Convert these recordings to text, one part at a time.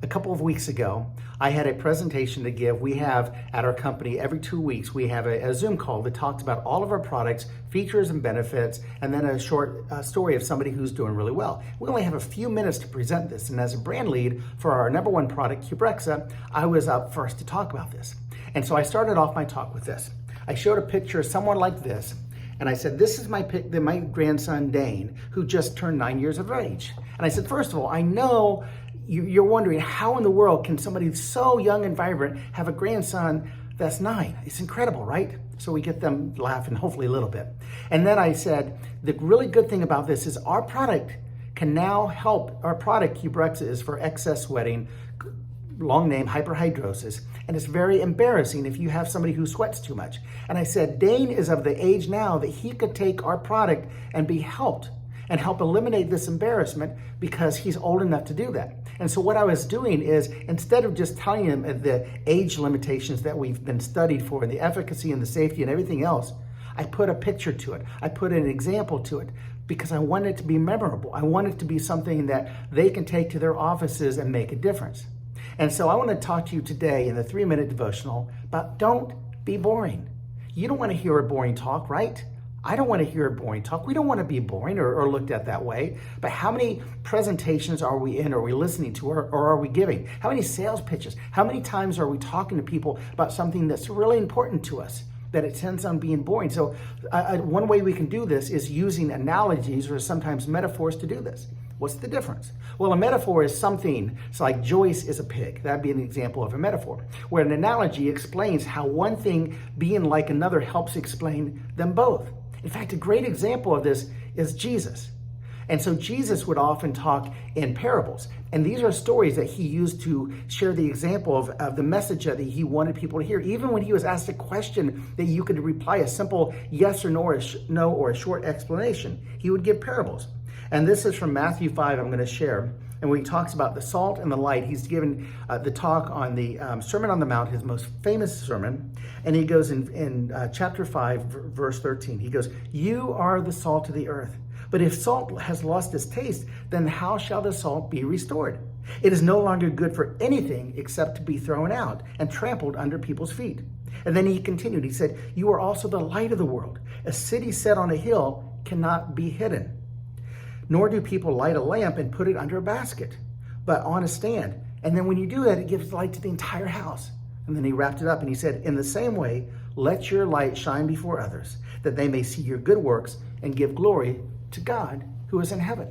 A couple of weeks ago, I had a presentation to give. We have at our company every 2 weeks, we have a Zoom call that talks about all of our products, features and benefits, and then a short story of somebody who's doing really well. We only have a few minutes to present this, and as a brand lead for our number one product, Qbrexza, I was up first to talk about this. And so I started off my talk with this. I showed a picture of someone like this, and I said, this is my grandson, Dane, who just turned 9 years of age. And I said, first of all, I know you're wondering how in the world can somebody so young and vibrant have a grandson that's 9? It's incredible, right? So we get them laughing, hopefully a little bit. And then I said, the really good thing about this is our product can now help. Our product, Qbrexza, is for excess sweating, long name, hyperhidrosis, and it's very embarrassing if you have somebody who sweats too much. And I said, Dane is of the age now that he could take our product and be helped and help eliminate this embarrassment because he's old enough to do that. And so what I was doing is, instead of just telling him the age limitations that we've been studied for and the efficacy and the safety and everything else, I put a picture to it. I put an example to it because I want it to be memorable. I want it to be something that they can take to their offices and make a difference. And so I want to talk to you today in the 3-minute devotional about don't be boring. You don't want to hear a boring talk, right? I don't want to hear a boring talk. We don't want to be boring or looked at that way. But how many presentations are we in, or are we listening to, or are we giving? How many sales pitches? How many times are we talking to people about something that's really important to us, that it tends on being boring? So one way we can do this is using analogies or sometimes metaphors to do this. What's the difference? Well, a metaphor is something, it's like Joyce is a pig. That'd be an example of a metaphor, where an analogy explains how one thing being like another helps explain them both. In fact, a great example of this is Jesus. And so Jesus would often talk in parables. And these are stories that he used to share the example of the message that he wanted people to hear. Even when he was asked a question that you could reply a simple yes or no or a short explanation, he would give parables. And this is from Matthew 5, I'm going to share. And when he talks about the salt and the light, he's given the talk on the Sermon on the Mount, his most famous sermon. And he goes in chapter 5, verse 13, he goes, "You are the salt of the earth. But if salt has lost its taste, then how shall the salt be restored? It is no longer good for anything except to be thrown out and trampled under people's feet." And then he continued, he said, "You are also the light of the world. A city set on a hill cannot be hidden. Nor do people light a lamp and put it under a basket, but on a stand. And then when you do that, it gives light to the entire house." And then he wrapped it up and he said, "In the same way, let your light shine before others, that they may see your good works and give glory to God who is in heaven."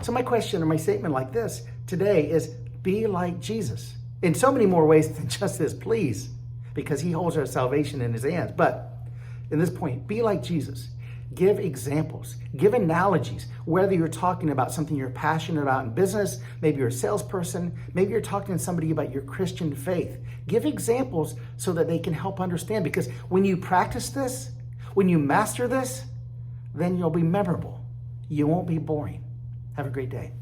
So my question or my statement like this today is, be like Jesus. In so many more ways than just this, please, because he holds our salvation in his hands. But in this point, be like Jesus. Give examples, give analogies, whether you're talking about something you're passionate about in business, maybe you're a salesperson, maybe you're talking to somebody about your Christian faith. Give examples so that they can help understand, because when you practice this, when you master this, then you'll be memorable. You won't be boring. Have a great day.